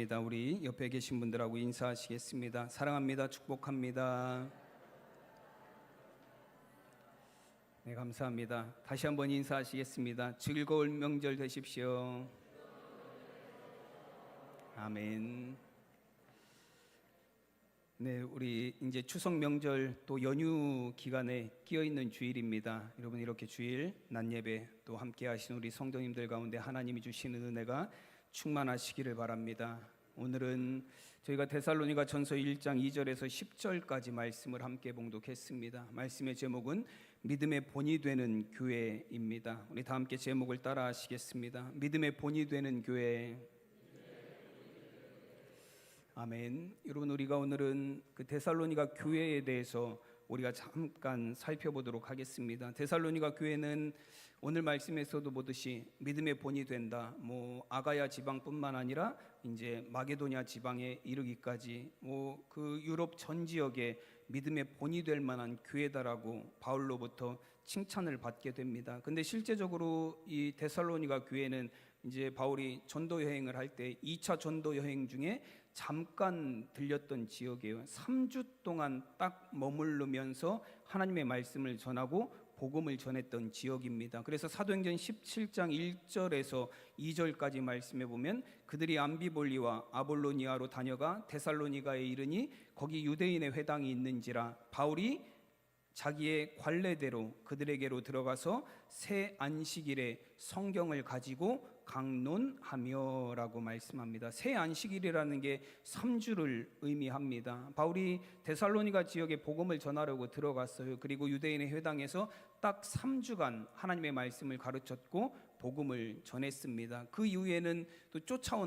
우리 옆에 계신 분들하고 인사하시겠습니다. 사랑합니다. 축복합니다. 네, 감사합니다. 다시 한번 인사하시겠습니다. 즐거운 명절 되십시오. 아멘. 네, 우리 이제 추석 명절 또 연휴 기간에 끼어 있는 주일입니다. 여러분, 이렇게 주일 낮 예배 또 함께 하신 우리 성도님들 가운데 하나님이 주시는 은혜가 충만하시기를 바랍니다. 오늘은 저희가 데살로니가 전서 1장 2절에서 10절까지 말씀을 함께 봉독했습니다. 말씀의 제목은 믿음의 본이 되는 교회입니다. 우리 다 함께 제목을 따라 하시겠습니다. 믿음의 본이 되는 교회. 아멘. 여러분, 우리가 오늘은 그 데살로니가 교회에 대해서 우리가 잠깐 살펴보도록 하겠습니다. 데살로니가 교회는 오늘 말씀에서도 보듯이 믿음의 본이 된다. 아가야 지방뿐만 아니라 이제 마게도냐 지방에 이르기까지 그 유럽 전 지역에 믿음의 본이 될 만한 교회다라고 바울로부터 칭찬을 받게 됩니다. 근데 실제적으로 이 데살로니가 교회는 이제 바울이 전도 여행을 할 때 2차 전도 여행 중에 잠깐 들렸던 지역이에요. 3주 동안 딱 머무르면서 하나님의 말씀을 전하고 복음을 전했던 지역입니다. 그래서 사도행전 17장 1절에서 2절까지 말씀해 보면 그들이 암비볼리와 아볼로니아로 다녀가 데살로니가에 이르니 거기 유대인의 회당이 있는지라 바울이 자기의 관례대로 그들에게로 들어가서 새 안식일에 성경을 가지고 강론하며 라고 말씀합니다. 새 안식일이라는 게 3주를 의미합니다. 바울이 데살로니가 지역에 복음을 전하려고 들어갔어요. 그리고 유대인의 회당에서 딱 3주간 하나님의 말씀을 가르쳤고 복음을 전했습니다. 그 이후에는 또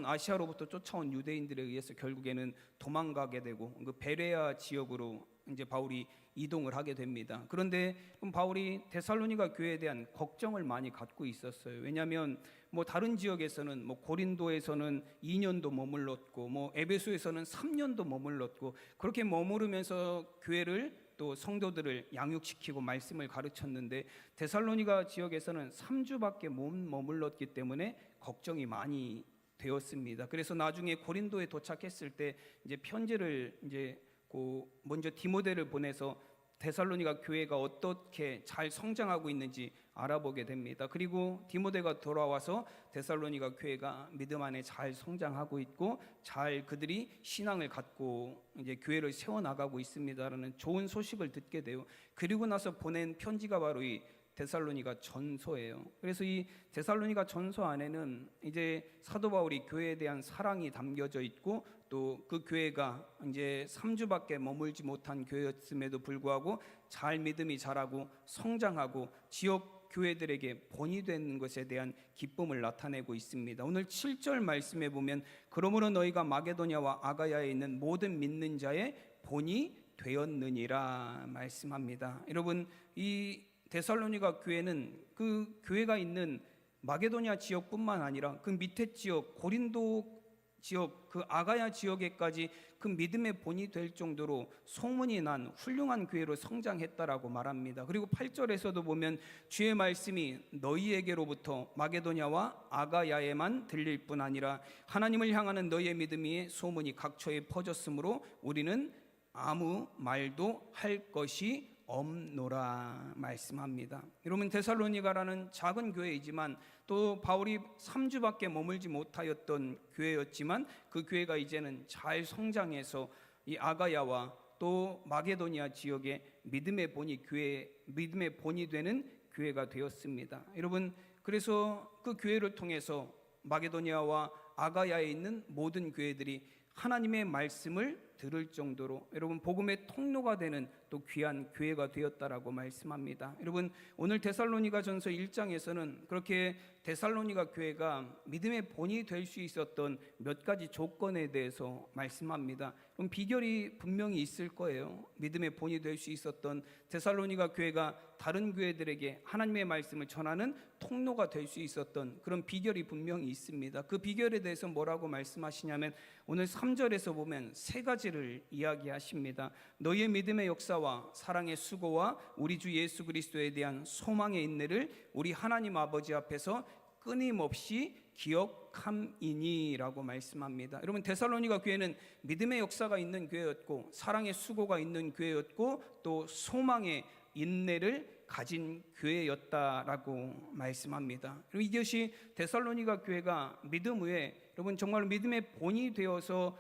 아시아로부터 쫓아온 유대인들에 의해서 결국에는 도망가게 되고 그 베레아 지역으로 이제 바울이 이동을 하게 됩니다. 그런데 바울이 데살로니가 교회에 대한 걱정을 많이 갖고 있었어요. 왜냐하면 다른 지역에서는 고린도에서는 2년도 머물렀고 에베소에서는 3년도 머물렀고 그렇게 머무르면서 교회를 또 성도들을 양육시키고 말씀을 가르쳤는데 데살로니가 지역에서는 3주밖에 못 머물렀기 때문에 걱정이 많이 되었습니다. 그래서 나중에 고린도에 도착했을 때 이제 편지를 먼저 디모데를 보내서 데살로니가 교회가 어떻게 잘 성장하고 있는지 알아보게 됩니다. 그리고 디모데가 돌아와서 데살로니가 교회가 믿음 안에 잘 성장하고 있고 잘 그들이 신앙을 갖고 이제 교회를 세워나가고 있습니다라는 좋은 소식을 듣게 돼요. 그리고 나서 보낸 편지가 바로 이 데살로니가 전서예요. 그래서 이 데살로니가 전서 안에는 이제 사도 바울이 교회에 대한 사랑이 담겨져 있고 또 그 교회가 이제 3주밖에 머물지 못한 교회였음에도 불구하고 잘 믿음이 자라고 성장하고 지역 교회들에게 본이 되는 것에 대한 기쁨을 나타내고 있습니다. 오늘 7절 말씀에 보면 그러므로 너희가 마게도냐와 아가야에 있는 모든 믿는 자의 본이 되었느니라 말씀합니다. 여러분, 이 데살로니가 교회는 그 교회가 있는 마게도냐 지역뿐만 아니라 그 밑에 지역 고린도 지역 그 아가야 지역에까지 그 믿음의 본이 될 정도로 소문이 난 훌륭한 교회로 성장했다라고 말합니다. 그리고 8절에서도 보면 주의 말씀이 너희에게로부터 마게도냐와 아가야에만 들릴 뿐 아니라 하나님을 향하는 너희의 믿음이 소문이 각처에 퍼졌으므로 우리는 아무 말도 할 것이 없노라 말씀합니다. 여러분, 데살로니가라는 작은 교회이지만 또 바울이 3주밖에 머물지 못하였던 교회였지만 그 교회가 이제는 잘 성장해서 이 아가야와 또 마게도니아 지역의 믿음의 본이 되는 교회가 되었습니다. 여러분, 그래서 그 교회를 통해서 마게도니아와 아가야에 있는 모든 교회들이 하나님의 말씀을 들을 정도로 여러분 복음의 통로가 되는 또 귀한 교회가 되었다라고 말씀합니다. 여러분, 오늘 데살로니가 전서 1장에서는 그렇게 데살로니가 교회가 믿음의 본이 될 수 있었던 몇 가지 조건에 대해서 말씀합니다. 그럼 비결이 분명히 있을 거예요. 믿음의 본이 될 수 있었던 데살로니가 교회가 다른 교회들에게 하나님의 말씀을 전하는 통로가 될 수 있었던 그런 비결이 분명히 있습니다. 그 비결에 대해서 뭐라고 말씀하시냐면 오늘 3절에서 보면 세 가지를 이야기하십니다. 너희의 믿음의 역사와 사랑의 수고와 우리 주 예수 그리스도에 대한 소망의 인내를 우리 하나님 아버지 앞에서 끊임없이 기억 기억함이니라고 말씀합니다. 여러분, 데살로니가 교회는 믿음의 역사가 있는 교회였고 사랑의 수고가 있는 교회였고 또 소망의 인내를 가진 교회였다라고 말씀합니다. 그리고 이것이 데살로니가 교회가 믿음 위에 여러분 정말 믿음의 본이 되어서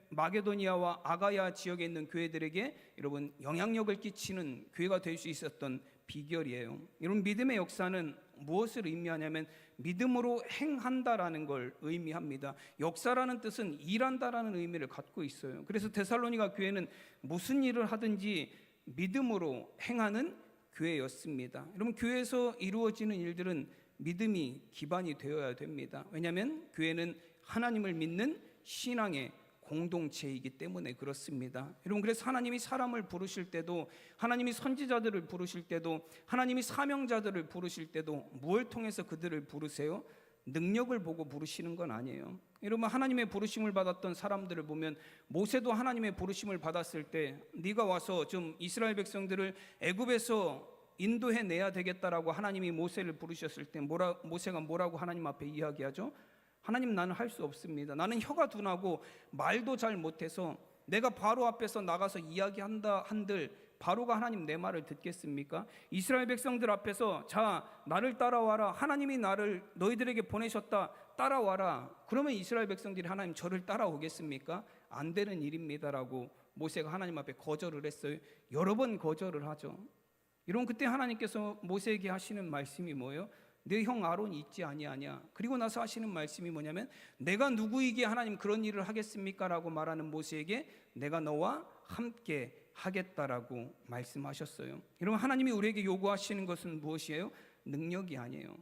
마게도니아와 아가야 지역에 있는 교회들에게 여러분 영향력을 끼치는 교회가 될 수 있었던 비결이에요. 여러분, 믿음의 역사는 무엇을 의미하냐면 믿음으로 행한다라는 걸 의미합니다. 역사라는 뜻은 일한다라는 의미를 갖고 있어요. 그래서 데살로니가 교회는 무슨 일을 하든지 믿음으로 행하는 교회였습니다. 여러분, 교회에서 이루어지는 일들은 믿음이 기반이 되어야 됩니다. 왜냐하면 교회는 하나님을 믿는 신앙의 공동체이기 때문에 그렇습니다. 여러분, 그래서 하나님이 사람을 부르실 때도, 하나님이 선지자들을 부르실 때도, 하나님이 사명자들을 부르실 때도 무엇을 통해서 그들을 부르세요? 능력을 보고 부르시는 건 아니에요. 여러분, 하나님의 부르심을 받았던 사람들을 보면 모세도 하나님의 부르심을 받았을 때 네가 와서 좀 이스라엘 백성들을 애굽에서 인도해 내야 되겠다라고 하나님이 모세를 부르셨을 때 모세가 뭐라고 하나님 앞에 이야기하죠? 하나님, 나는 할 수 없습니다. 나는 혀가 둔하고 말도 잘 못해서 내가 바로 앞에서 나가서 이야기한다 한들 바로가 하나님 내 말을 듣겠습니까? 이스라엘 백성들 앞에서 자, 나를 따라와라. 하나님이 나를 너희들에게 보내셨다. 따라와라. 그러면 이스라엘 백성들이 하나님 저를 따라오겠습니까? 안 되는 일입니다라고 모세가 하나님 앞에 거절을 했어요. 여러 번 거절을 하죠. 여러분, 그때 하나님께서 모세에게 하시는 말씀이 뭐예요? 내 형 아론이 있지 아니하냐. 그리고 나서 하시는 말씀이 뭐냐면 내가 누구에게 하나님 그런 일을 하겠습니까? 라고 말하는 모세에게 내가 너와 함께 하겠다라고 말씀하셨어요. 여러분, 하나님이 우리에게 요구하시는 것은 무엇이에요? 능력이 아니에요.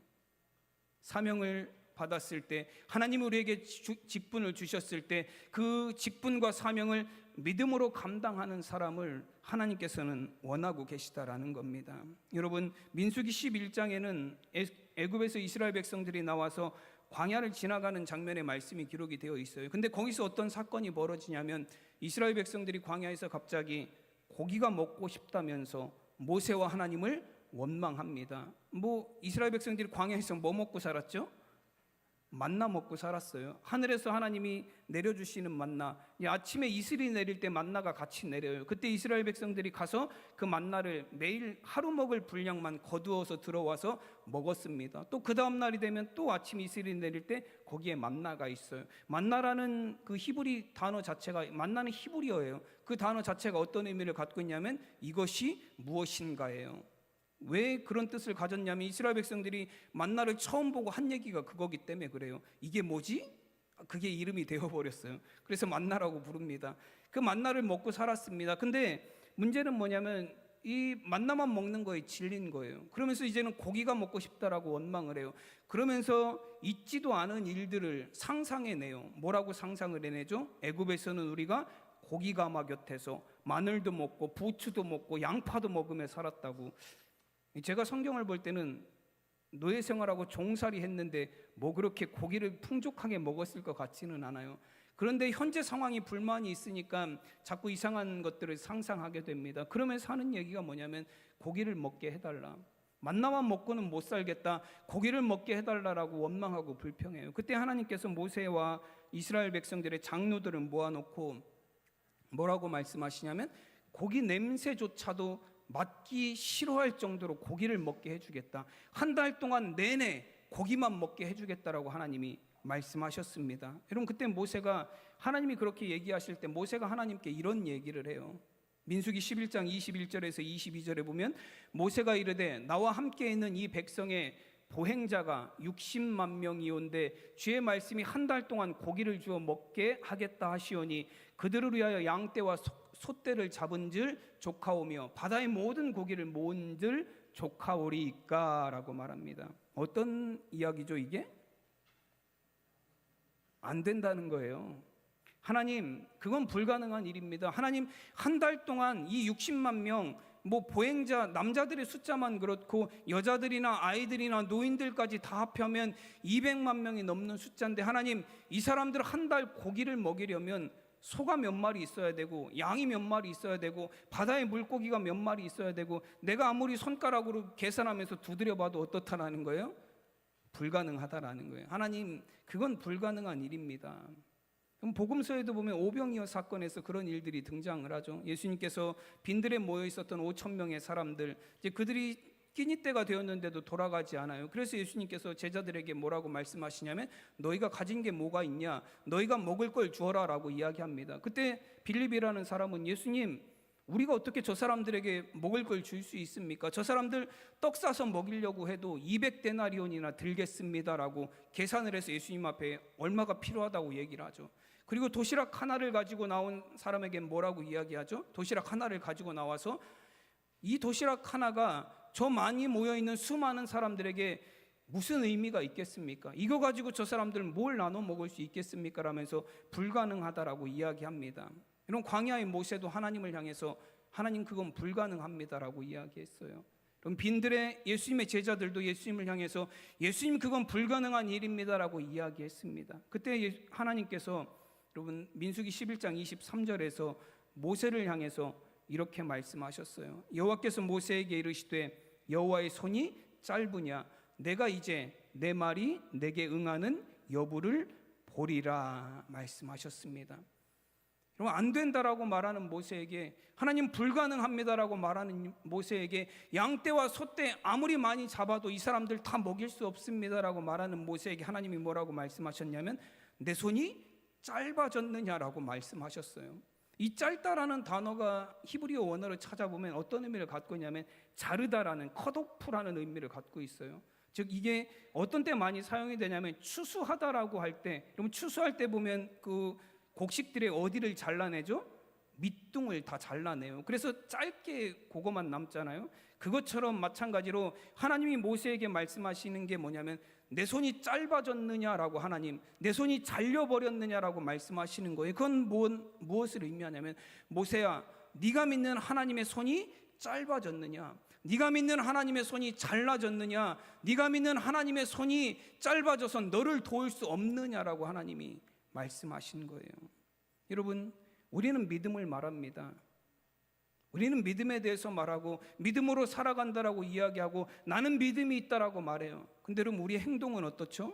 사명을 받았을 때, 하나님이 우리에게 직분을 주셨을 때 그 직분과 사명을 믿음으로 감당하는 사람을 하나님께서는 원하고 계시다라는 겁니다. 여러분, 민수기 11장에는 애굽에서 이스라엘 백성들이 나와서 광야를 지나가는 장면의 말씀이 기록이 되어 있어요. 근데 거기서 어떤 사건이 벌어지냐면 이스라엘 백성들이 광야에서 갑자기 고기가 먹고 싶다면서 모세와 하나님을 원망합니다. 이스라엘 백성들이 광야에서 뭐 먹고 살았죠? 만나 먹고 살았어요. 하늘에서 하나님이 내려주시는 만나, 아침에 이슬이 내릴 때 만나가 같이 내려요. 그때 이스라엘 백성들이 가서 그 만나를 매일 하루 먹을 분량만 거두어서 들어와서 먹었습니다. 또 그 다음 날이 되면 또 아침 이슬이 내릴 때 거기에 만나가 있어요. 만나라는 그 히브리 단어 자체가, 만나는 히브리어예요. 그 단어 자체가 어떤 의미를 갖고 있냐면 이것이 무엇인가예요. 왜 그런 뜻을 가졌냐면 이스라엘 백성들이 만나를 처음 보고 한 얘기가 그거기 때문에 그래요. 이게 뭐지? 그게 이름이 되어버렸어요. 그래서 만나라고 부릅니다. 그 만나를 먹고 살았습니다. 근데 문제는 뭐냐면 이 만나만 먹는 거에 질린 거예요. 그러면서 이제는 고기가 먹고 싶다라고 원망을 해요. 그러면서 있지도 않은 일들을 상상해내요. 뭐라고 상상을 해내죠? 애굽에서는 우리가 고기가마 곁에서 마늘도 먹고 부추도 먹고 양파도 먹으며 살았다고. 제가 성경을 볼 때는 노예 생활하고 종살이 했는데 뭐 그렇게 고기를 풍족하게 먹었을 것 같지는 않아요. 그런데 현재 상황이 불만이 있으니까 자꾸 이상한 것들을 상상하게 됩니다. 그러면서 하는 얘기가 뭐냐면 고기를 먹게 해달라. 만나만 먹고는 못 살겠다. 고기를 먹게 해달라라고 원망하고 불평해요. 그때 하나님께서 모세와 이스라엘 백성들의 장로들을 모아놓고 뭐라고 말씀하시냐면 고기 냄새조차도 맡기 싫어할 정도로 고기를 먹게 해주겠다. 한 달 동안 내내 고기만 먹게 해주겠다라고 하나님이 말씀하셨습니다. 여러분, 그때 모세가, 하나님이 그렇게 얘기하실 때 모세가 하나님께 이런 얘기를 해요. 민수기 11장 21절에서 22절에 보면 모세가 이르되 나와 함께 있는 이 백성의 보행자가 60만 명이온데 주의 말씀이 한 달 동안 고기를 주어 먹게 하겠다 하시오니 그들을 위하여 양떼와 소떼를 잡은즉 조카오며 바다의 모든 고기를 모은즉 조카오리이까 라고 말합니다. 어떤 이야기죠 이게? 안 된다는 거예요. 하나님, 그건 불가능한 일입니다. 하나님, 한 달 동안 이 60만 명 보행자 남자들의 숫자만 그렇고 여자들이나 아이들이나 노인들까지 다 합하면 200만 명이 넘는 숫자인데 하나님, 이 사람들 한 달 고기를 먹이려면 소가 몇 마리 있어야 되고 양이 몇 마리 있어야 되고 바다의 물고기가 몇 마리 있어야 되고 내가 아무리 손가락으로 계산하면서 두드려봐도 어떻다라는 거예요? 불가능하다라는 거예요. 하나님, 그건 불가능한 일입니다. 그럼 복음서에도 보면 오병이어 사건에서 그런 일들이 등장을 하죠. 예수님께서 빈들에 모여 있었던 5천 명의 사람들, 이제 그들이 끼니 때가 되었는데도 돌아가지 않아요. 그래서 예수님께서 제자들에게 뭐라고 말씀하시냐면, 너희가 가진 게 뭐가 있냐, 너희가 먹을 걸 주어라라고 이야기합니다. 그때 빌립이라는 사람은, 예수님, 우리가 어떻게 저 사람들에게 먹을 걸 줄 수 있습니까? 저 사람들 떡 싸서 먹이려고 해도 200데나리온이나 들겠습니다라고 계산을 해서 예수님 앞에 얼마가 필요하다고 얘기를 하죠. 그리고 도시락 하나를 가지고 나온 사람에게 뭐라고 이야기하죠? 도시락 하나를 가지고 나와서 이 도시락 하나가 저 많이 모여있는 수많은 사람들에게 무슨 의미가 있겠습니까? 이거 가지고 저 사람들은 뭘 나눠 먹을 수 있겠습니까? 라면서 불가능하다라고 이야기합니다. 이런 광야의 모세도 하나님을 향해서 하나님, 그건 불가능합니다라고 이야기했어요. 그럼 빈들의 예수님의 제자들도 예수님을 향해서 예수님, 그건 불가능한 일입니다라고 이야기했습니다. 그때 하나님께서, 여러분, 민수기 11장 23절에서 모세를 향해서 이렇게 말씀하셨어요. 여호와께서 모세에게 이르시되, 여호와의 손이 짧으냐, 내가 이제 내 말이 내게 응하는 여부를 보리라 말씀하셨습니다. 여러분, 안 된다라고 말하는 모세에게, 하나님 불가능합니다라고 말하는 모세에게, 양떼와 소떼 아무리 많이 잡아도 이 사람들 다 먹일 수 없습니다라고 말하는 모세에게 하나님이 뭐라고 말씀하셨냐면, 내 손이 짧아졌느냐라고 말씀하셨어요. 이 짧다라는 단어가 히브리어 원어를 찾아보면 어떤 의미를 갖고 있냐면, 자르다라는, 컷오프라는 의미를 갖고 있어요. 즉, 이게 어떤 때 많이 사용이 되냐면, 추수하다라고 할 때, 여러분, 추수할 때 보면 그 곡식들의 어디를 잘라내죠? 밑둥을 다 잘라내요. 그래서 짧게 그거만 남잖아요. 그것처럼 마찬가지로 하나님이 모세에게 말씀하시는 게 뭐냐면, 내 손이 짧아졌느냐라고, 하나님, 내 손이 잘려버렸느냐라고 말씀하시는 거예요. 그건 무엇을 의미하냐면, 모세야, 네가 믿는 하나님의 손이 짧아졌느냐, 네가 믿는 하나님의 손이 잘라졌느냐, 네가 믿는 하나님의 손이 짧아져서 너를 도울 수 없느냐라고 하나님이 말씀하신 거예요. 여러분, 우리는 믿음을 말합니다. 우리는 믿음에 대해서 말하고 믿음으로 살아간다라고 이야기하고 나는 믿음이 있다라고 말해요. 근데 여러분, 우리의 행동은 어떻죠?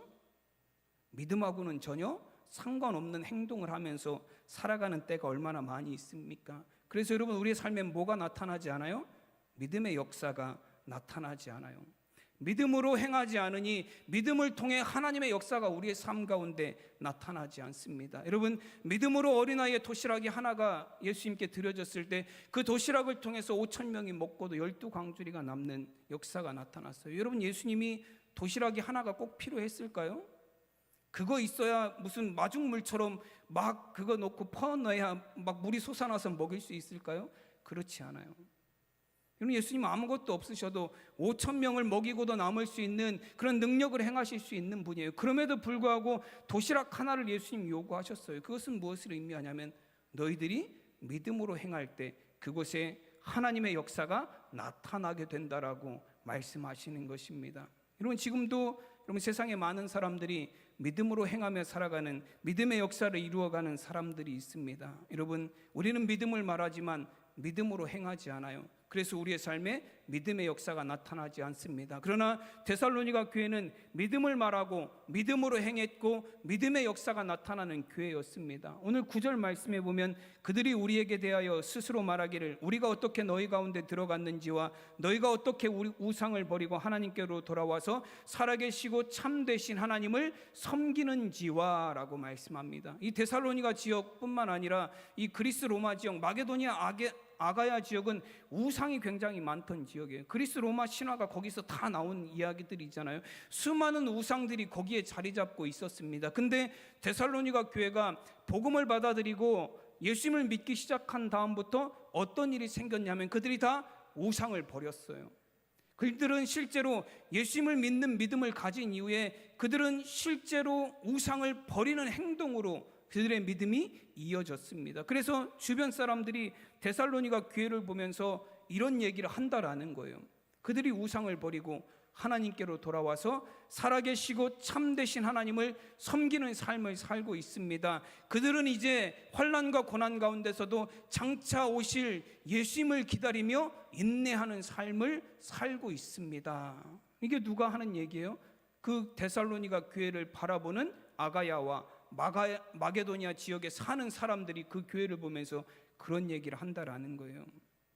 믿음하고는 전혀 상관없는 행동을 하면서 살아가는 때가 얼마나 많이 있습니까? 그래서 여러분, 우리의 삶에 뭐가 나타나지 않아요? 믿음의 역사가 나타나지 않아요. 믿음으로 행하지 않으니 믿음을 통해 하나님의 역사가 우리의 삶 가운데 나타나지 않습니다. 여러분, 믿음으로 어린아이의 도시락이 하나가 예수님께 드려졌을 때 그 도시락을 통해서 5천 명이 먹고도 12광주리가 남는 역사가 나타났어요. 여러분, 예수님이 도시락이 하나가 꼭 필요했을까요? 그거 있어야 무슨 마중물처럼 막 그거 놓고 퍼넣어야 막 물이 솟아나서 먹일 수 있을까요? 그렇지 않아요. 여러분, 예수님 아무것도 없으셔도 5천 명을 먹이고도 남을 수 있는 그런 능력을 행하실 수 있는 분이에요. 그럼에도 불구하고 도시락 하나를 예수님 요구하셨어요. 그것은 무엇을 의미하냐면, 너희들이 믿음으로 행할 때 그곳에 하나님의 역사가 나타나게 된다라고 말씀하시는 것입니다. 여러분, 지금도 여러분, 세상에 많은 사람들이 믿음으로 행하며 살아가는, 믿음의 역사를 이루어가는 사람들이 있습니다. 여러분, 우리는 믿음을 말하지만 믿음으로 행하지 않아요. 그래서 우리의 삶에 믿음의 역사가 나타나지 않습니다. 그러나 데살로니가 교회는 믿음을 말하고 믿음으로 행했고 믿음의 역사가 나타나는 교회였습니다. 오늘 9절 말씀에 보면, 그들이 우리에게 대하여 스스로 말하기를, 우리가 어떻게 너희 가운데 들어갔는지와 너희가 어떻게 우리 우상을 버리고 하나님께로 돌아와서 살아계시고 참되신 하나님을 섬기는지와 라고 말씀합니다. 이 데살로니가 지역뿐만 아니라 이 그리스 로마 지역, 마게도니아 아가야 지역은 우상이 굉장히 많던 지역이에요. 그리스 로마 신화가 거기서 다 나온 이야기들이잖아요. 수많은 우상들이 거기에 자리 잡고 있었습니다. 근데 데살로니가 교회가 복음을 받아들이고 예수님을 믿기 시작한 다음부터 어떤 일이 생겼냐면, 그들이 다 우상을 버렸어요. 그들은 실제로 예수님을 믿는 믿음을 가진 이후에 그들은 실제로 우상을 버리는 행동으로 그들의 믿음이 이어졌습니다. 그래서 주변 사람들이 데살로니가 교회를 보면서 이런 얘기를 한다라는 거예요. 그들이 우상을 버리고 하나님께로 돌아와서 살아계시고 참되신 하나님을 섬기는 삶을 살고 있습니다. 그들은 이제 환난과 고난 가운데서도 장차 오실 예수님을 기다리며 인내하는 삶을 살고 있습니다. 이게 누가 하는 얘기예요? 그 데살로니가 교회를 바라보는 아가야와 마게도니아 지역에 사는 사람들이 그 교회를 보면서 그런 얘기를 한다라는 거예요.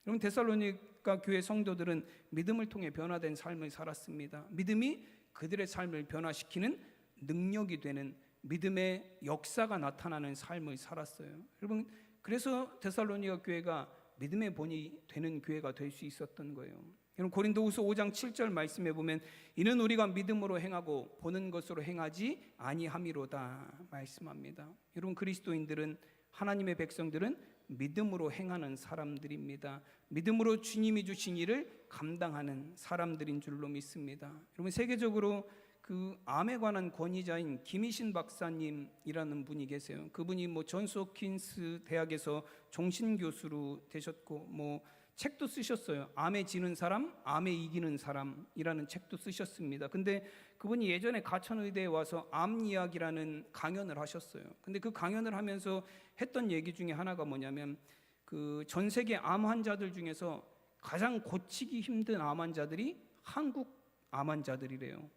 여러분, 데살로니가 교회 성도들은 믿음을 통해 변화된 삶을 살았습니다. 믿음이 그들의 삶을 변화시키는 능력이 되는 믿음의 역사가 나타나는 삶을 살았어요. 여러분, 그래서 데살로니가 교회가 믿음의 본이 되는 교회가 될 수 있었던 거예요. 여러분, 고린도후서 5장 7절 말씀에 보면 이는 우리가 믿음으로 행하고 보는 것으로 행하지 아니함이로다 말씀합니다. 여러분, 그리스도인들은, 하나님의 백성들은 믿음으로 행하는 사람들입니다. 믿음으로 주님이 주신 일을 감당하는 사람들인 줄로 믿습니다. 여러분, 세계적으로 그 암에 관한 권위자인 김희신 박사님이라는 분이 계세요. 그분이 존스 홉킨스 대학에서 종신 교수로 되셨고 책도 쓰셨어요. 암에 지는 사람, 암에 이기는 사람이라는 책도 쓰셨습니다. 근데 그분이 예전에 가천의대에 와서 암 이야기라는 강연을 하셨어요. 근데 그 강연을 하면서 했던 얘기 중에 하나가 뭐냐면 그 전 세계 암 환자들 중에서 가장 고치기 힘든 암 환자들이 한국 암 환자들이래요.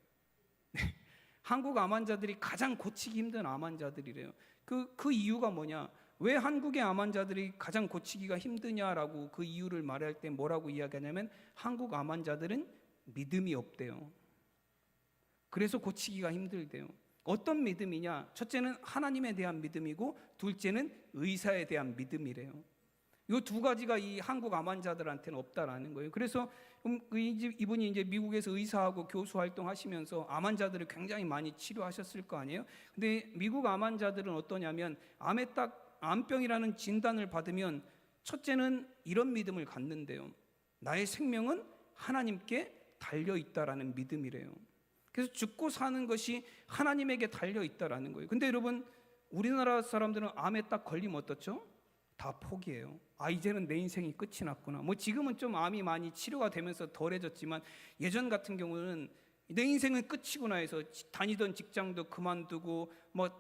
한국 암 환자들이 가장 고치기 힘든 암 환자들이래요. 그 이유가 뭐냐? 왜 한국의 암 환자들이 가장 고치기가 힘드냐라고 그 이유를 말할 때 뭐라고 이야기하냐면 한국 암 환자들은 믿음이 없대요. 그래서 고치기가 힘들대요. 어떤 믿음이냐? 첫째는 하나님에 대한 믿음이고 둘째는 의사에 대한 믿음이래요. 이 두 가지가 이 한국 암 환자들한테는 없다라는 거예요. 그래서 이분이 이제 미국에서 의사하고 교수 활동하시면서 암 환자들을 굉장히 많이 치료하셨을 거 아니에요. 근데 미국 암 환자들은 어떠냐면 암에 딱 암병이라는 진단을 받으면 첫째는 이런 믿음을 갖는데요. 나의 생명은 하나님께 달려 있다라는 믿음이래요. 그래서 죽고 사는 것이 하나님에게 달려 있다라는 거예요. 근데 여러분, 우리나라 사람들은 암에 딱 걸리면 어떻죠? 다 포기해요. 이제는 내 인생이 끝이 났구나. 지금은 좀 암이 많이 치료가 되면서 덜해졌지만 예전 같은 경우는 내 인생은 끝이구나 해서 다니던 직장도 그만두고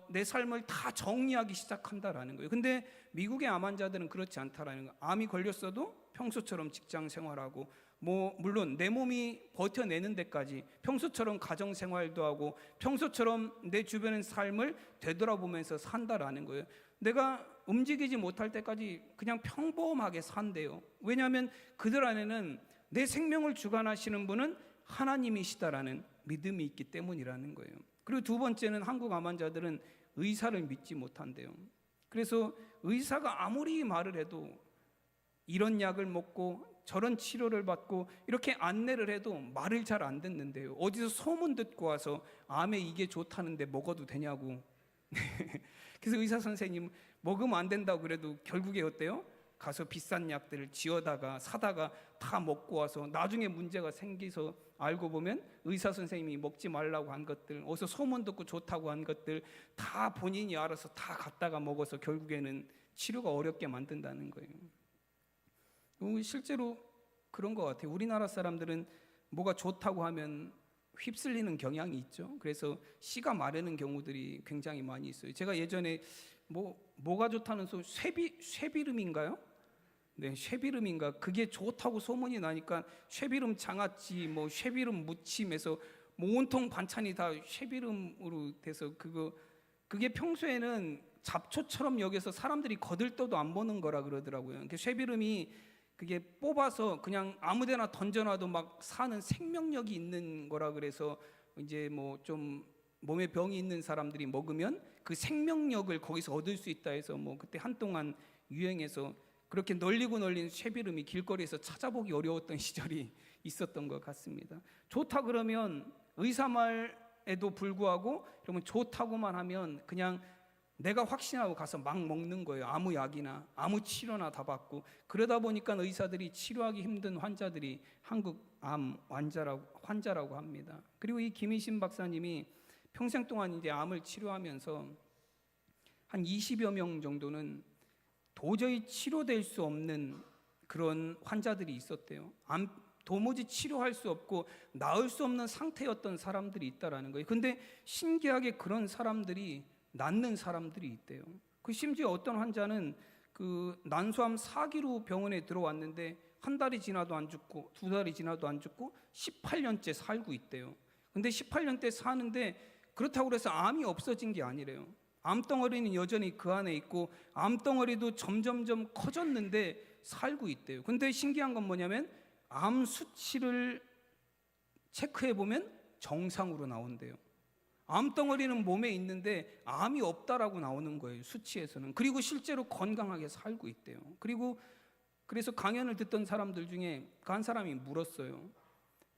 내 삶을 다 정리하기 시작한다라는 거예요. 근데 미국의 암 환자들은 그렇지 않다라는 거예요. 암이 걸렸어도 평소처럼 직장 생활하고 물론 내 몸이 버텨내는 데까지 평소처럼 가정 생활도 하고 평소처럼 내 주변의 삶을 되돌아보면서 산다라는 거예요. 내가 움직이지 못할 때까지 그냥 평범하게 산대요. 왜냐하면 그들 안에는 내 생명을 주관하시는 분은 하나님이시다라는 믿음이 있기 때문이라는 거예요. 그리고 두 번째는 한국 암 환자들은 의사를 믿지 못한대요. 그래서 의사가 아무리 말을 해도 이런 약을 먹고 저런 치료를 받고 이렇게 안내를 해도 말을 잘 안 듣는데요. 어디서 소문 듣고 와서 암에 이게 좋다는데 먹어도 되냐고. 그래서 의사 선생님 먹으면 안 된다고 그래도 결국에 어때요? 가서 비싼 약들을 지어다가 사다가 다 먹고 와서 나중에 문제가 생기서 알고 보면 의사 선생님이 먹지 말라고 한 것들, 어디서 소문 듣고 좋다고 한 것들 다 본인이 알아서 다 갖다가 먹어서 결국에는 치료가 어렵게 만든다는 거예요. 실제로 그런 것 같아요. 우리나라 사람들은 뭐가 좋다고 하면 휩쓸리는 경향이 있죠. 그래서 씨가 마르는 경우들이 굉장히 많이 있어요. 제가 예전에 뭐가 좋다는 쇠비름인가요? 네, 쇠비름인가 그게 좋다고 소문이 나니까 쇠비름 장아찌, 쇠비름 무침해서 온통 반찬이 다 쇠비름으로 돼서 그게 평소에는 잡초처럼 여겨서 사람들이 거들떠도 안 보는 거라 그러더라고요. 쇠비름이 그게 뽑아서 그냥 아무데나 던져놔도 막 사는 생명력이 있는 거라 그래서 이제 좀 몸에 병이 있는 사람들이 먹으면 그 생명력을 거기서 얻을 수 있다 해서 그때 한동안 유행해서 그렇게 널리고 널린 쇠비름이 길거리에서 찾아보기 어려웠던 시절이 있었던 것 같습니다. 좋다 그러면 의사 말에도 불구하고 그러면 좋다고만 하면 그냥 내가 확신하고 가서 막 먹는 거예요. 아무 약이나 아무 치료나 다 받고. 그러다 보니까 의사들이 치료하기 힘든 환자들이 한국 암 환자라고 합니다. 그리고 이 김희신 박사님이 평생 동안 이제 암을 치료하면서 한 20여 명 정도는 도저히 치료될 수 없는 그런 환자들이 있었대요. 도무지 치료할 수 없고 나을 수 없는 상태였던 사람들이 있다라는 거예요. 근데 신기하게 그런 사람들이 낫는 사람들이 있대요. 심지어 어떤 환자는 난소암 4기로 병원에 들어왔는데 한 달이 지나도 안 죽고 두 달이 지나도 안 죽고 18년째 살고 있대요. 근데 18년대 사는데 그렇다고 해서 암이 없어진 게 아니래요. 암덩어리는 여전히 그 안에 있고 암덩어리도 점점점 커졌는데 살고 있대요. 근데 신기한 건 뭐냐면 암 수치를 체크해 보면 정상으로 나온대요. 암덩어리는 몸에 있는데 암이 없다라고 나오는 거예요, 수치에서는. 그리고 실제로 건강하게 살고 있대요. 그래서 강연을 듣던 사람들 중에 그 한 사람이 물었어요.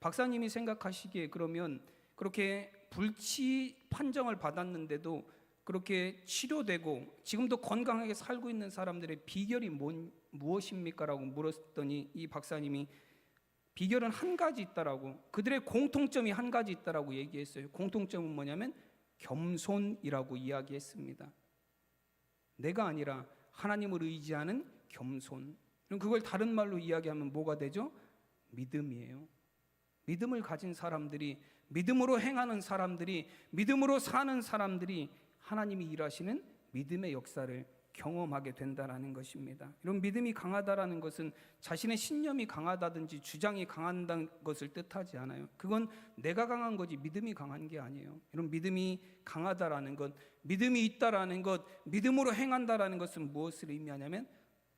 박사님이 생각하시기에 그러면 그렇게 불치 판정을 받았는데도 그렇게 치료되고 지금도 건강하게 살고 있는 사람들의 비결이 무엇입니까? 라고 물었더니 이 박사님이 비결은 한 가지 있다라고, 그들의 공통점이 한 가지 있다라고 얘기했어요. 공통점은 뭐냐면 겸손이라고 이야기했습니다. 내가 아니라 하나님을 의지하는 겸손. 그럼 그걸 다른 말로 이야기하면 뭐가 되죠? 믿음이에요. 믿음을 가진 사람들이, 믿음으로 행하는 사람들이, 믿음으로 사는 사람들이 하나님이 일하시는 믿음의 역사를 경험하게 된다라는 것입니다. 이런 믿음이 강하다라는 것은 자신의 신념이 강하다든지 주장이 강한다는 것을 뜻하지 않아요. 그건 내가 강한 거지 믿음이 강한 게 아니에요. 이런 믿음이 강하다라는 것, 믿음이 있다라는 것, 믿음으로 행한다라는 것은 무엇을 의미하냐면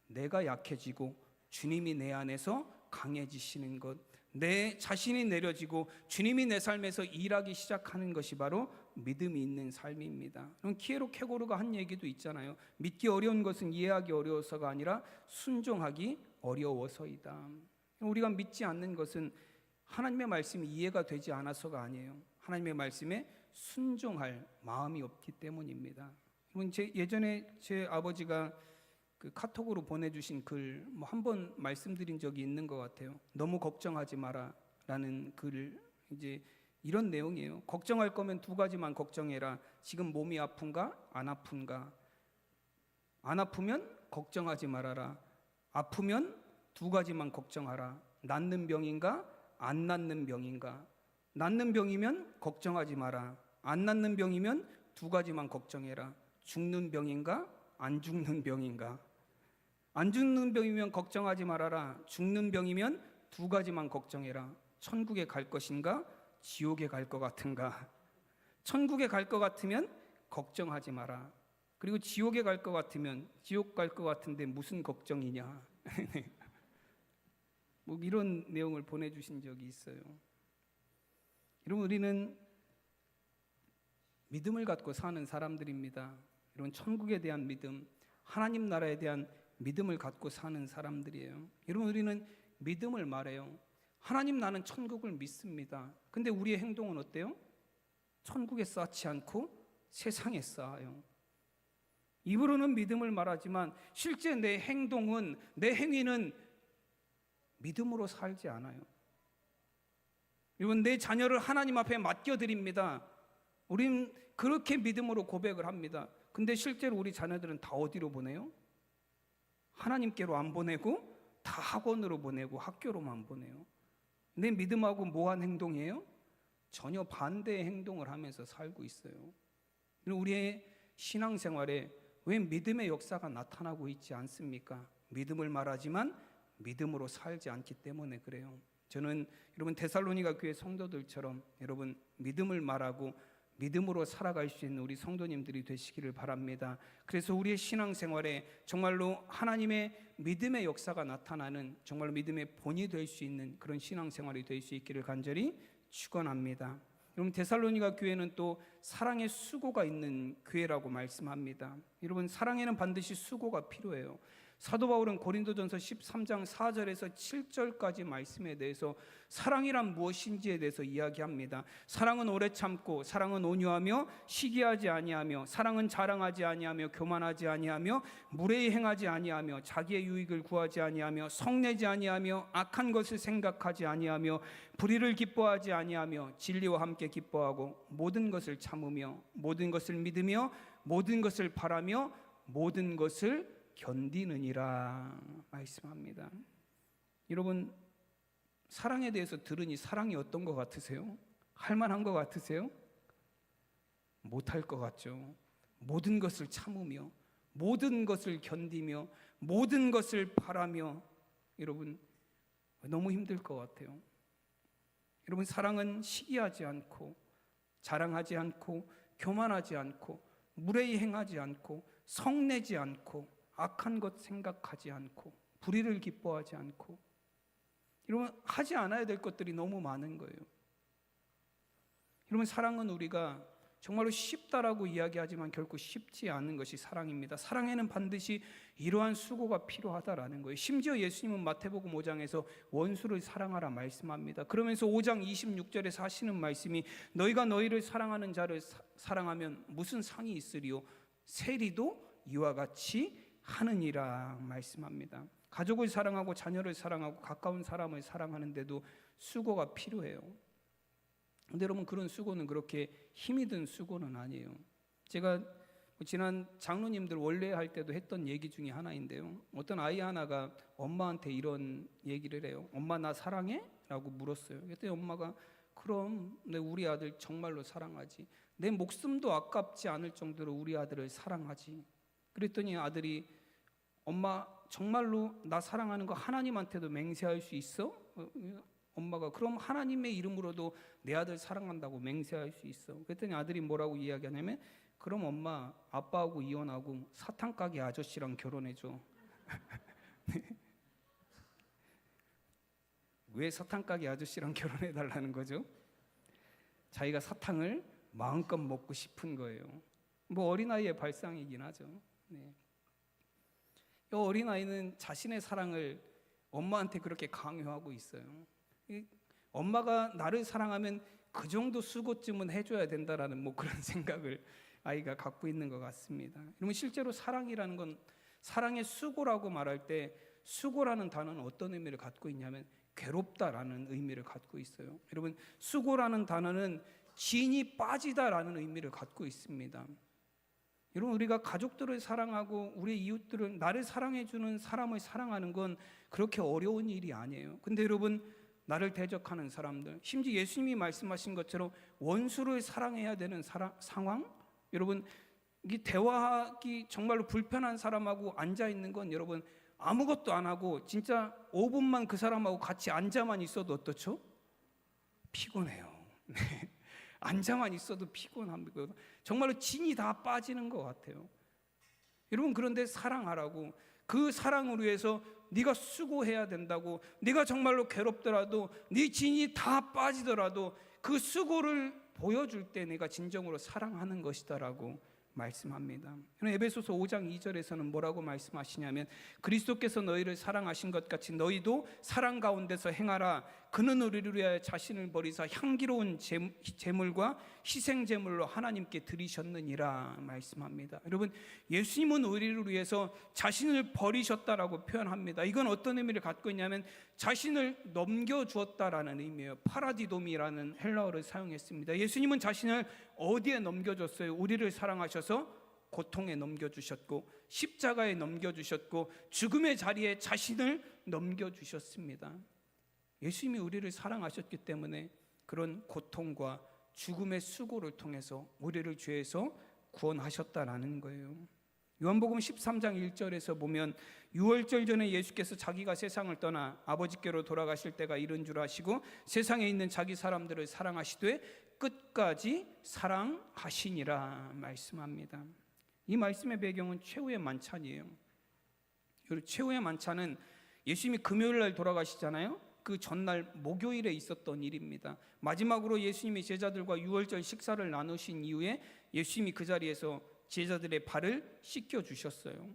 내가 약해지고 주님이 내 안에서 강해지시는 것, 내 자신이 내려지고 주님이 내 삶에서 일하기 시작하는 것이 바로 믿음이 있는 삶입니다. 그럼 키에로 케고르가 한 얘기도 있잖아요. 믿기 어려운 것은 이해하기 어려워서가 아니라 순종하기 어려워서이다. 우리가 믿지 않는 것은 하나님의 말씀이 이해가 되지 않아서가 아니에요. 하나님의 말씀에 순종할 마음이 없기 때문입니다. 예전에 제 아버지가 그 카톡으로 보내주신 글 한 번 말씀드린 적이 있는 것 같아요. 너무 걱정하지 마라라는 글, 이제 이런 내용이에요. 걱정할 거면 두 가지만 걱정해라. 지금 몸이 아픈가 안 아픈가. 안 아프면 걱정하지 말아라. 아프면 두 가지만 걱정하라. 낫는 병인가 안 낫는 병인가. 낫는 병이면 걱정하지 마라. 안 낫는 병이면 두 가지만 걱정해라. 죽는 병인가 안 죽는 병인가. 안 죽는 병이면 걱정하지 말아라. 죽는 병이면 두 가지만 걱정해라. 천국에 갈 것인가 지옥에 갈 것 같은가. 천국에 갈 것 같으면 걱정하지 마라. 그리고 지옥에 갈 것 같으면 지옥 갈 것 같은데 무슨 걱정이냐. 뭐 이런 내용을 보내주신 적이 있어요. 여러분, 우리는 믿음을 갖고 사는 사람들입니다. 이런 천국에 대한 믿음, 하나님 나라에 대한 믿음을 갖고 사는 사람들이에요. 여러분, 우리는 믿음을 말해요. 하나님, 나는 천국을 믿습니다. 근데 우리의 행동은 어때요? 천국에 쌓지 않고 세상에 쌓아요. 입으로는 믿음을 말하지만 실제 내 행동은, 내 행위는 믿음으로 살지 않아요. 여러분, 내 자녀를 하나님 앞에 맡겨드립니다. 우린 그렇게 믿음으로 고백을 합니다. 근데 실제로 우리 자녀들은 다 어디로 보내요? 하나님께로 안 보내고 다 학원으로 보내고 학교로만 보내요. 내 믿음하고 뭐한 행동이에요? 전혀 반대의 행동을 하면서 살고 있어요. 우리의 신앙생활에 왜 믿음의 역사가 나타나고 있지 않습니까? 믿음을 말하지만 믿음으로 살지 않기 때문에 그래요. 저는 여러분 데살로니가 교회 성도들처럼 여러분 믿음을 말하고 믿음으로 살아갈 수 있는 우리 성도님들이 되시기를 바랍니다. 그래서 우리의 신앙생활에 정말로 하나님의 믿음의 역사가 나타나는 정말로 믿음의 본이 될 수 있는 그런 신앙생활이 될 수 있기를 간절히 축원합니다. 여러분, 데살로니가 교회는 또 사랑의 수고가 있는 교회라고 말씀합니다. 여러분, 사랑에는 반드시 수고가 필요해요. 사도 바울은 고린도전서 13장 4절에서 7절까지 말씀에 대해서 사랑이란 무엇인지에 대해서 이야기합니다. 사랑은 오래 참고, 사랑은 온유하며 시기하지 아니하며, 사랑은 자랑하지 아니하며 교만하지 아니하며, 무례히 행하지 아니하며, 자기의 유익을 구하지 아니하며, 성내지 아니하며, 악한 것을 생각하지 아니하며, 불의를 기뻐하지 아니하며, 진리와 함께 기뻐하고, 모든 것을 참으며, 모든 것을 믿으며, 모든 것을 바라며, 모든 것을 견디느니라 말씀합니다. 여러분, 사랑에 대해서 들으니 사랑이 어떤 것 같으세요? 할 만한 것 같으세요? 못할 것 같죠. 모든 것을 참으며, 모든 것을 견디며, 모든 것을 바라며, 여러분 너무 힘들 것 같아요. 여러분, 사랑은 시기하지 않고 자랑하지 않고 교만하지 않고 무례히 행하지 않고 성내지 않고 악한 것 생각하지 않고 불의를 기뻐하지 않고, 여러분, 하지 않아야 될 것들이 너무 많은 거예요. 여러분, 사랑은 우리가 정말로 쉽다라고 이야기하지만 결코 쉽지 않은 것이 사랑입니다. 사랑에는 반드시 이러한 수고가 필요하다라는 거예요. 심지어 예수님은 마태복음 5장에서 원수를 사랑하라 말씀합니다. 그러면서 5장 26절에서 하시는 말씀이 너희가 너희를 사랑하는 자를 사랑하면 무슨 상이 있으리요? 세리도 이와 같이 하느니라 말씀합니다. 가족을 사랑하고 자녀를 사랑하고 가까운 사람을 사랑하는데도 수고가 필요해요. 근데 여러분, 그런 수고는 그렇게 힘이 든 수고는 아니에요. 제가 지난 장로님들 원래 할 때도 했던 얘기 중에 하나인데요, 어떤 아이 하나가 엄마한테 이런 얘기를 해요. 엄마, 나 사랑해? 라고 물었어요. 그랬더니 엄마가 그럼 내 우리 아들 정말로 사랑하지. 내 목숨도 아깝지 않을 정도로 우리 아들을 사랑하지. 그랬더니 아들이 엄마, 정말로 나 사랑하는 거 하나님한테도 맹세할 수 있어? 엄마가 그럼 하나님의 이름으로도 내 아들 사랑한다고 맹세할 수 있어. 그랬더니 아들이 뭐라고 이야기하냐면 그럼 엄마, 아빠하고 이혼하고 사탕 가게 아저씨랑 결혼해줘. 왜 사탕 가게 아저씨랑 결혼해달라는 거죠? 자기가 사탕을 마음껏 먹고 싶은 거예요. 뭐 어린아이의 발상이긴 하죠. 네. 이 어린아이는 자신의 사랑을 엄마한테 그렇게 강요하고 있어요. 엄마가 나를 사랑하면 그 정도 수고쯤은 해줘야 된다라는 뭐 그런 생각을 아이가 갖고 있는 것 같습니다. 여러분, 실제로 사랑이라는 건, 사랑의 수고라고 말할 때 수고라는 단어는 어떤 의미를 갖고 있냐면 괴롭다라는 의미를 갖고 있어요. 여러분, 수고라는 단어는 진이 빠지다라는 의미를 갖고 있습니다. 여러분, 우리가 가족들을 사랑하고 우리 이웃들을, 나를 사랑해주는 사람을 사랑하는 건 그렇게 어려운 일이 아니에요. 근데 여러분, 나를 대적하는 사람들, 심지어 예수님이 말씀하신 것처럼 원수를 사랑해야 되는 상황, 여러분, 이 대화하기 정말로 불편한 사람하고 앉아있는 건 여러분 아무것도 안 하고 진짜 5분만 그 사람하고 같이 앉아만 있어도 어떻죠? 피곤해요. 네. 앉아만 있어도 피곤합니다. 정말로 진이 다 빠지는 것 같아요. 여러분, 그런데 사랑하라고, 그 사랑을 위해서 네가 수고해야 된다고, 네가 정말로 괴롭더라도 네 진이 다 빠지더라도 그 수고를 보여줄 때 내가 진정으로 사랑하는 것이다라고 말씀합니다. 에베소서 5장 2절에서는 뭐라고 말씀하시냐면 그리스도께서 너희를 사랑하신 것 같이 너희도 사랑 가운데서 행하라. 그는 우리를 위하여 자신을 버리사 향기로운 제물과 희생 제물로 하나님께 드리셨느니라 말씀합니다. 여러분, 예수님은 우리를 위해서 자신을 버리셨다라고 표현합니다. 이건 어떤 의미를 갖고 있냐면 자신을 넘겨주었다라는 의미예요. 파라디돔이라는 헬라어를 사용했습니다. 예수님은 자신을 어디에 넘겨줬어요? 우리를 사랑하셔서 고통에 넘겨주셨고 십자가에 넘겨주셨고 죽음의 자리에 자신을 넘겨주셨습니다. 예수님이 우리를 사랑하셨기 때문에 그런 고통과 죽음의 수고를 통해서 우리를 죄에서 구원하셨다라는 거예요. 요한복음 13장 1절에서 보면 유월절 전에 예수께서 자기가 세상을 떠나 아버지께로 돌아가실 때가 이른 줄 아시고 세상에 있는 자기 사람들을 사랑하시되 끝까지 사랑하시니라 말씀합니다. 이 말씀의 배경은 최후의 만찬이에요. 최후의 만찬은 예수님이 금요일 날 돌아가시잖아요. 그 전날 목요일에 있었던 일입니다. 마지막으로 예수님이 제자들과 유월절 식사를 나누신 이후에 예수님이 그 자리에서 제자들의 발을 씻겨주셨어요.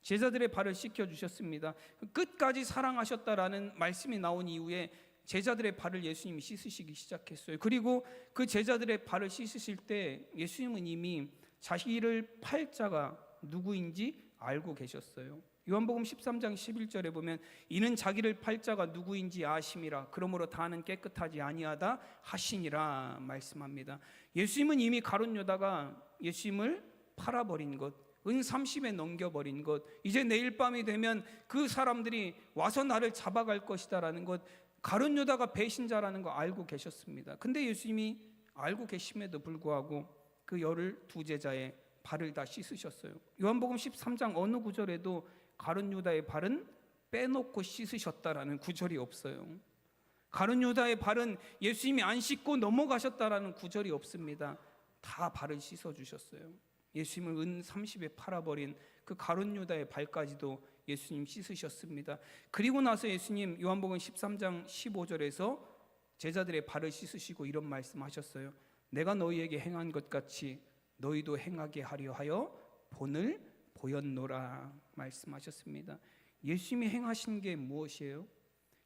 제자들의 발을 씻겨주셨습니다. 끝까지 사랑하셨다라는 말씀이 나온 이후에 제자들의 발을 예수님이 씻으시기 시작했어요. 그리고 그 제자들의 발을 씻으실 때 예수님은 이미 자기를 팔 자가 누구인지 알고 계셨어요. 요한복음 13장 11절에 보면 이는 자기를 팔 자가 누구인지 아심이라 그러므로 다는 깨끗하지 아니하다 하시니라 말씀합니다. 예수님은 이미 가룟 유다가 예수님을 팔아버린 것, 은 30에 넘겨버린 것, 이제 내일 밤이 되면 그 사람들이 와서 나를 잡아갈 것이다라는 것, 가룟 유다가 배신자라는 거 알고 계셨습니다. 근데 예수님이 알고 계심에도 불구하고 그 12제자의 발을 다 씻으셨어요. 요한복음 13장 어느 구절에도 가룟 유다의 발은 빼놓고 씻으셨다라는 구절이 없어요. 가룟 유다의 발은 예수님이 안 씻고 넘어가셨다라는 구절이 없습니다. 다 발을 씻어 주셨어요. 예수님을 은 30에 팔아버린 그 가룟 유다의 발까지도 예수님 씻으셨습니다. 그리고 나서 예수님 요한복음 13장 15절에서 제자들의 발을 씻으시고 이런 말씀하셨어요. 내가 너희에게 행한 것 같이 너희도 행하게 하려 하여 본을 보였노라 말씀하셨습니다. 예수님이 행하신 게 무엇이에요?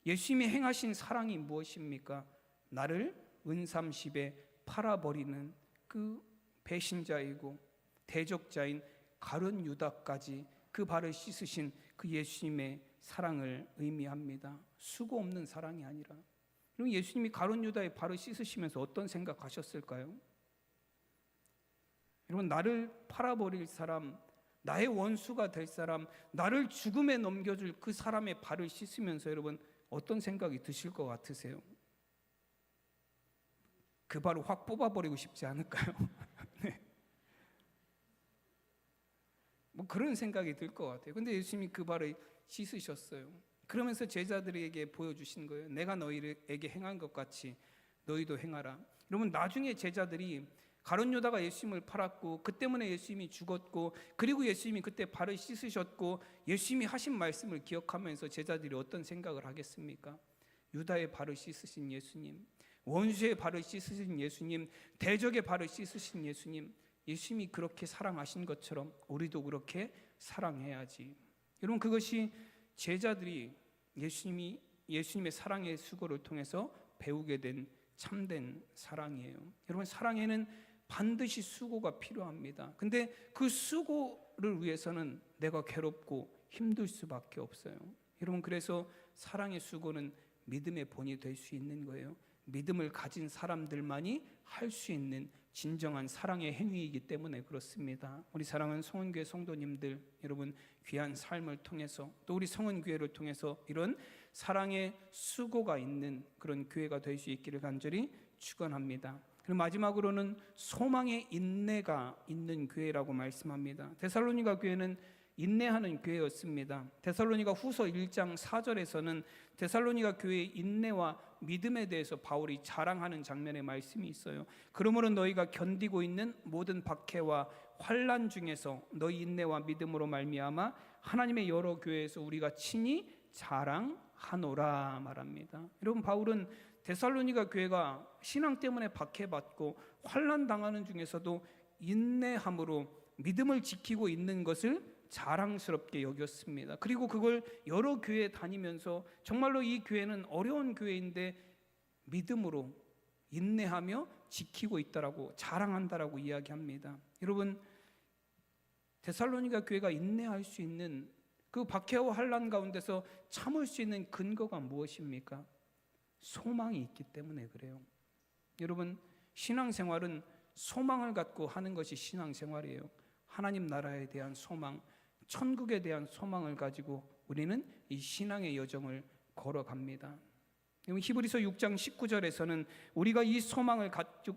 예수님이 행하신 사랑이 무엇입니까? 나를 은 30에 팔아버리는 그 배신자이고 대적자인 가룟 유다까지 그 발을 씻으신 그 예수님의 사랑을 의미합니다. 수고 없는 사랑이 아니라. 그럼 예수님이 가룟 유다의 발을 씻으시면서 어떤 생각하셨을까요? 여러분, 나를 팔아버릴 사람, 나의 원수가 될 사람, 나를 죽음에 넘겨줄 그 사람의 발을 씻으면서 여러분 어떤 생각이 드실 것 같으세요? 그 발을 확 뽑아버리고 싶지 않을까요? 네. 뭐 그런 생각이 들 것 같아요. 근데 예수님이 그 발을 씻으셨어요. 그러면서 제자들에게 보여주신 거예요. 내가 너희에게 행한 것 같이 너희도 행하라. 여러분, 나중에 제자들이 가룟 유다가 예수님을 팔았고 그 때문에 예수님이 죽었고 그리고 예수님이 그때 발을 씻으셨고 예수님이 하신 말씀을 기억하면서 제자들이 어떤 생각을 하겠습니까? 유다의 발을 씻으신 예수님, 원수의 발을 씻으신 예수님, 대적의 발을 씻으신 예수님, 예수님이 그렇게 사랑하신 것처럼 우리도 그렇게 사랑해야지. 여러분, 그것이 제자들이 예수님의 사랑의 수고를 통해서 배우게 된 참된 사랑이에요. 여러분, 사랑에는 반드시 수고가 필요합니다. 근데 그 수고를 위해서는 내가 괴롭고 힘들 수밖에 없어요. 여러분, 그래서 사랑의 수고는 믿음의 본이 될 수 있는 거예요. 믿음을 가진 사람들만이 할 수 있는 진정한 사랑의 행위이기 때문에 그렇습니다. 우리 사랑하는 성은교회 성도님들, 여러분 귀한 삶을 통해서 또 우리 성은교회를 통해서 이런 사랑의 수고가 있는 그런 교회가 될 수 있기를 간절히 축원합니다. 그리고 마지막으로는 소망의 인내가 있는 교회라고 말씀합니다. 데살로니가 교회는 인내하는 교회였습니다. 데살로니가 후서 1장 4절에서는 데살로니가 교회의 인내와 믿음에 대해서 바울이 자랑하는 장면의 말씀이 있어요. 그러므로 너희가 견디고 있는 모든 박해와 환난 중에서 너희 인내와 믿음으로 말미암아 하나님의 여러 교회에서 우리가 친히 자랑하노라 말합니다. 여러분, 바울은 데살로니가 교회가 신앙 때문에 박해받고 환난 당하는 중에서도 인내함으로 믿음을 지키고 있는 것을 자랑스럽게 여겼습니다. 그리고 그걸 여러 교회 다니면서 정말로 이 교회는 어려운 교회인데 믿음으로 인내하며 지키고 있다라고 자랑한다라고 이야기합니다. 여러분, 데살로니가 교회가 인내할 수 있는 그 박해와 환난 가운데서 참을 수 있는 근거가 무엇입니까? 소망이 있기 때문에 그래요. 여러분, 신앙생활은 소망을 갖고 하는 것이 신앙생활이에요. 하나님 나라에 대한 소망, 천국에 대한 소망을 가지고 우리는 이 신앙의 여정을 걸어갑니다. 히브리서 6장 19절에서는 우리가 이 소망을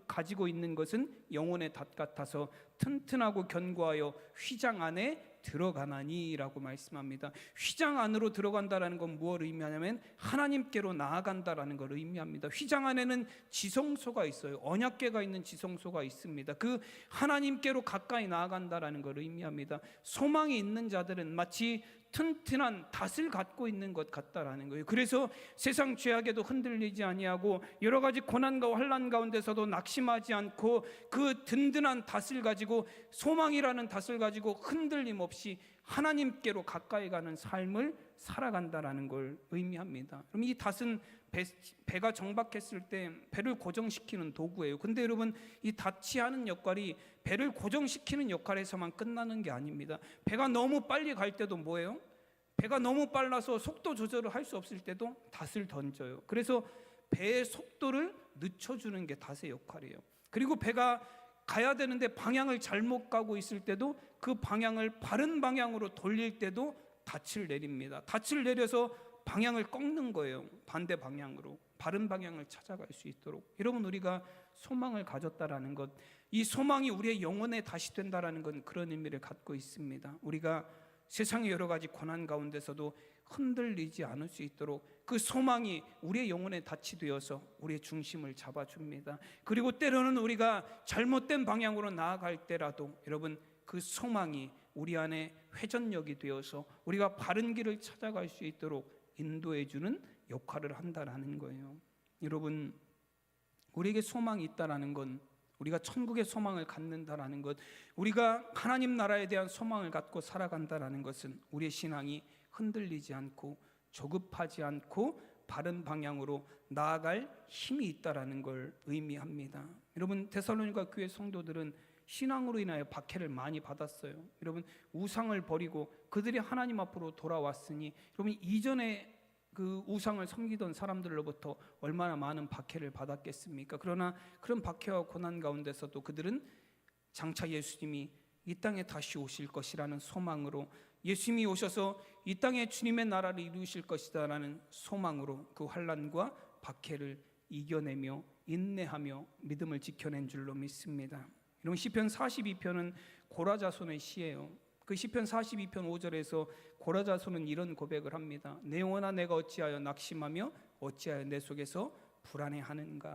가지고 있는 것은 영혼의 닷 같아서 튼튼하고 견고하여 휘장 안에 들어가나니 라고 말씀합니다. 휘장 안으로 들어간다는 건 무엇을 의미하냐면 하나님께로 나아간다라는 걸 의미합니다. 휘장 안에는 지성소가 있어요. 언약궤가 있는 지성소가 있습니다. 그 하나님께로 가까이 나아간다라는 걸 의미합니다. 소망이 있는 자들은 마치 튼튼한 닷을 갖고 있는 것 같다라는 거예요. 그래서 세상 죄악에도 흔들리지 아니하고 여러 가지 고난과 환난 가운데서도 낙심하지 않고 그 든든한 닷을 가지고, 소망이라는 닷을 가지고 흔들림 없이 하나님께로 가까이 가는 삶을 살아간다라는 걸 의미합니다. 그럼 이 닷은 배가 정박했을 때 배를 고정시키는 도구예요. 근데 여러분, 이 닷이 하는 역할이 배를 고정시키는 역할에서만 끝나는 게 아닙니다. 배가 너무 빨리 갈 때도 뭐예요? 배가 너무 빨라서 속도 조절을 할 수 없을 때도 닷을 던져요. 그래서 배의 속도를 늦춰주는 게 닷의 역할이에요. 그리고 배가 가야 되는데 방향을 잘못 가고 있을 때도 그 방향을 바른 방향으로 돌릴 때도 닷을 내립니다. 닷을 내려서 방향을 꺾는 거예요. 반대 방향으로 바른 방향을 찾아갈 수 있도록. 여러분, 우리가 소망을 가졌다라는 것, 이 소망이 우리의 영혼에 닷이 된다라는 건 그런 의미를 갖고 있습니다. 우리가 세상의 여러 가지 고난 가운데서도 흔들리지 않을 수 있도록 그 소망이 우리의 영혼에 닻이 되어서 우리의 중심을 잡아줍니다. 그리고 때로는 우리가 잘못된 방향으로 나아갈 때라도 여러분, 그 소망이 우리 안에 회전력이 되어서 우리가 바른 길을 찾아갈 수 있도록 인도해주는 역할을 한다라는 거예요. 여러분, 우리에게 소망이 있다라는 건, 우리가 천국의 소망을 갖는다라는 것, 우리가 하나님 나라에 대한 소망을 갖고 살아간다라는 것은 우리의 신앙이 흔들리지 않고 조급하지 않고 바른 방향으로 나아갈 힘이 있다라는 걸 의미합니다. 여러분, 데살로니가 교회 성도들은 신앙으로 인하여 박해를 많이 받았어요. 여러분, 우상을 버리고 그들이 하나님 앞으로 돌아왔으니 여러분, 이전에 그 우상을 섬기던 사람들로부터 얼마나 많은 박해를 받았겠습니까? 그러나 그런 박해와 고난 가운데서도 그들은 장차 예수님이 이 땅에 다시 오실 것이라는 소망으로, 예수님이 오셔서 이 땅에 주님의 나라를 이루실 것이다라는 소망으로 그 환난과 박해를 이겨내며 인내하며 믿음을 지켜낸 줄로 믿습니다. 여러분, 시편 42편은 고라자손의 시예요. 그 시편 42편 5절에서 고라자손은 이런 고백을 합니다. 내 영혼아, 내가 어찌하여 낙심하며 어찌하여 내 속에서 불안해하는가.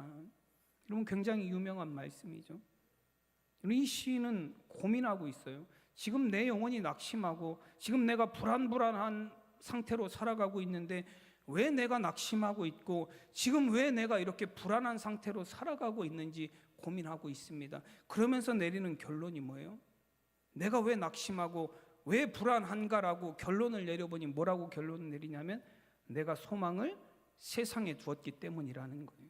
여러분, 굉장히 유명한 말씀이죠. 이 시인은 고민하고 있어요. 지금 내 영혼이 낙심하고 지금 내가 불안한 상태로 살아가고 있는데 왜 내가 낙심하고 있고 지금 왜 내가 이렇게 불안한 상태로 살아가고 있는지 고민하고 있습니다. 그러면서 내리는 결론이 뭐예요? 내가 왜 낙심하고 왜 불안한가라고 결론을 내려보니 뭐라고 결론을 내리냐면 내가 소망을 세상에 두었기 때문이라는 거예요.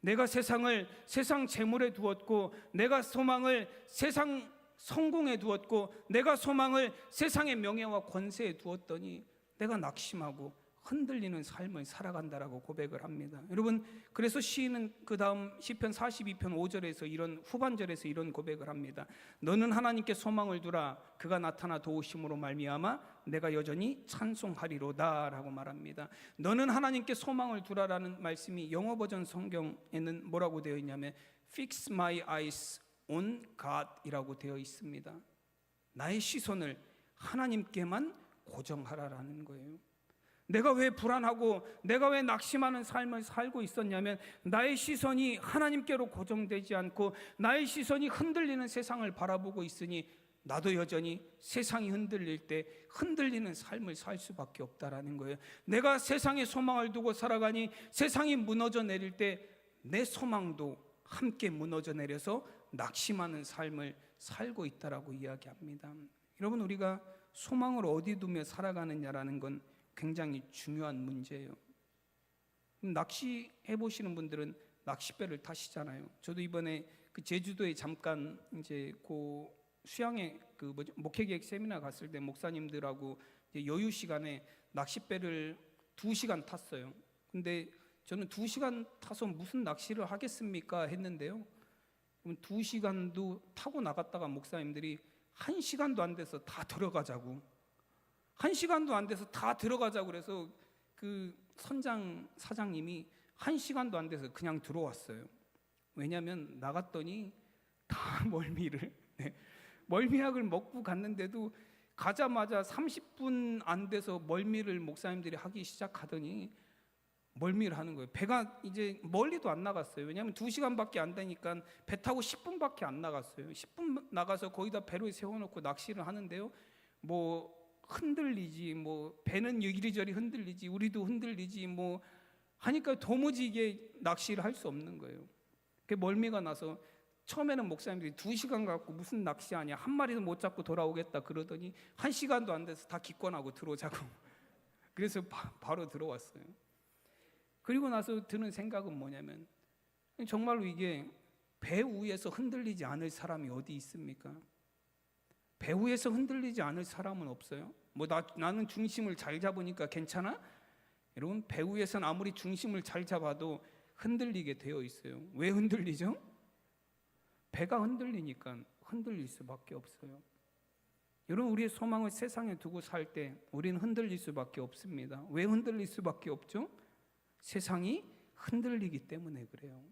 내가 세상 재물에 두었고, 내가 소망을 세상 성공에 두었고, 내가 소망을 세상의 명예와 권세에 두었더니 내가 낙심하고 흔들리는 삶을 살아간다라고 고백을 합니다. 여러분, 그래서 시인은 그 다음 시편 42편 5절에서 이런 후반절에서 이런 고백을 합니다. 너는 하나님께 소망을 두라. 그가 나타나 도우심으로 말미암아 내가 여전히 찬송하리로다 라고 말합니다. 너는 하나님께 소망을 두라라는 말씀이 영어 버전 성경에는 뭐라고 되어 있냐면 Fix my eyes on God 이라고 되어 있습니다. 나의 시선을 하나님께만 고정하라라는 거예요. 내가 왜 불안하고 내가 왜 낙심하는 삶을 살고 있었냐면 나의 시선이 하나님께로 고정되지 않고 나의 시선이 흔들리는 세상을 바라보고 있으니 나도 여전히 세상이 흔들릴 때 흔들리는 삶을 살 수밖에 없다라는 거예요. 내가 세상에 소망을 두고 살아가니 세상이 무너져 내릴 때 내 소망도 함께 무너져 내려서 낙심하는 삶을 살고 있다라고 이야기합니다. 여러분, 우리가 소망을 어디 두며 살아가느냐라는 건 굉장히 중요한 문제예요. 낚시해 보시는 분들은 낚싯배를 타시잖아요. 저도 이번에 그 제주도에 잠깐 이제 그 수양회 그 목회계획 세미나 갔을 때 목사님들하고 이제 여유 시간에 낚싯배를 2시간 탔어요. 근데 저는 2시간 타서 무슨 낚시를 하겠습니까 했는데요. 2시간도 타고 나갔다가 목사님들이 1시간도 안 돼서 다 들어가자고. 1시간도 안 돼서 다 들어가자고 그래서 그 선장 사장님이 1시간도 안 돼서 그냥 들어왔어요. 왜냐하면 나갔더니 다 멀미약을 먹고 갔는데도 가자마자 30분 안 돼서 멀미를 목사님들이 하기 시작하더니 멀미를 하는 거예요. 배가 이제 멀리도 안 나갔어요. 왜냐하면 2시간밖에 안 되니까 배 타고 10분밖에 안 나갔어요. 10분 나가서 거기다 배를 세워놓고 낚시를 하는데요. 뭐 흔들리지, 뭐 배는 이리저리 흔들리지, 우리도 흔들리지, 뭐 하니까 도무지 이게 낚시를 할 수 없는 거예요. 그 멀미가 나서 처음에는 목사님들이 2시간 갖고 무슨 낚시하냐, 한 마리도 못 잡고 돌아오겠다 그러더니 1시간도 안 돼서 다 기권하고 들어오자고. 그래서 바로 들어왔어요. 그리고 나서 드는 생각은 뭐냐면 정말로 이게 배 위에서 흔들리지 않을 사람이 어디 있습니까? 배 위에서 흔들리지 않을 사람은 없어요. 뭐 나는 중심을 잘 잡으니까 괜찮아? 여러분, 배 위에서는 아무리 중심을 잘 잡아도 흔들리게 되어 있어요. 왜 흔들리죠? 배가 흔들리니까 흔들릴 수밖에 없어요. 여러분, 우리의 소망을 세상에 두고 살 때 우리는 흔들릴 수밖에 없습니다. 왜 흔들릴 수밖에 없죠? 세상이 흔들리기 때문에 그래요.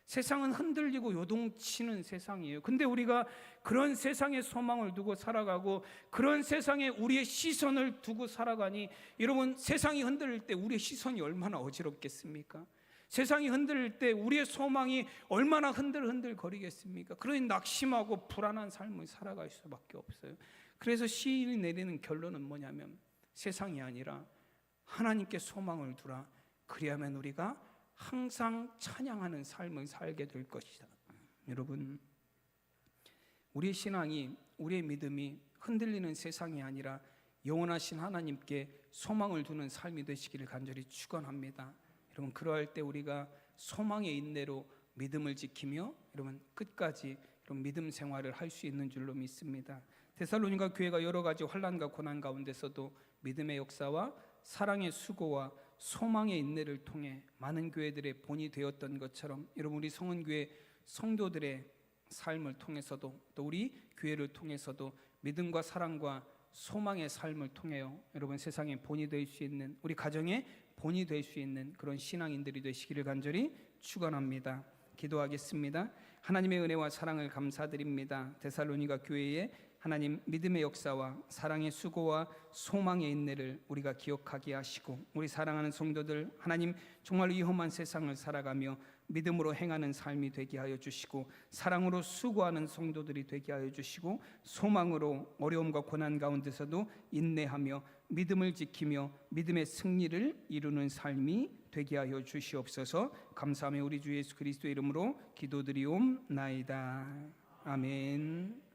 세상은 흔들리고 요동치는 세상이에요. 근데 우리가 그런 세상에 소망을 두고 살아가고 그런 세상에 우리의 시선을 두고 살아가니, 여러분, 세상이 흔들릴 때 우리의 시선이 얼마나 어지럽겠습니까? 세상이 흔들릴 때 우리의 소망이 얼마나 흔들흔들 거리겠습니까? 그러니 낙심하고 불안한 삶을 살아갈 수밖에 없어요. 그래서 시인이 내리는 결론은 뭐냐면, 세상이 아니라 하나님께 소망을 두라. 그리하면 우리가 항상 찬양하는 삶을 살게 될 것이다. 여러분, 우리의 신앙이, 우리의 믿음이 흔들리는 세상이 아니라 영원하신 하나님께 소망을 두는 삶이 되시기를 간절히 축원합니다. 여러분, 그러할 때 우리가 소망의 인내로 믿음을 지키며 여러분 끝까지 이런 믿음 생활을 할 수 있는 줄로 믿습니다. 데살로니가 교회가 여러 가지 환난과 고난 가운데서도 믿음의 역사와 사랑의 수고와 소망의 인내를 통해 많은 교회들의 본이 되었던 것처럼, 여러분, 우리 성은교회 성도들의 삶을 통해서도, 또 우리 교회를 통해서도 믿음과 사랑과 소망의 삶을 통해요, 여러분, 세상의 본이 될 수 있는, 우리 가정의 본이 될 수 있는 그런 신앙인들이 되시기를 간절히 축원합니다. 기도하겠습니다. 하나님의 은혜와 사랑을 감사드립니다. 데살로니가 교회에 하나님 믿음의 역사와 사랑의 수고와 소망의 인내를 우리가 기억하게 하시고, 우리 사랑하는 성도들 하나님 정말 이 험한 세상을 살아가며 믿음으로 행하는 삶이 되게 하여 주시고, 사랑으로 수고하는 성도들이 되게 하여 주시고, 소망으로 어려움과 고난 가운데서도 인내하며 믿음을 지키며 믿음의 승리를 이루는 삶이 되게 하여 주시옵소서. 감사하며 우리 주 예수 그리스도의 이름으로 기도드리옵나이다. 아멘.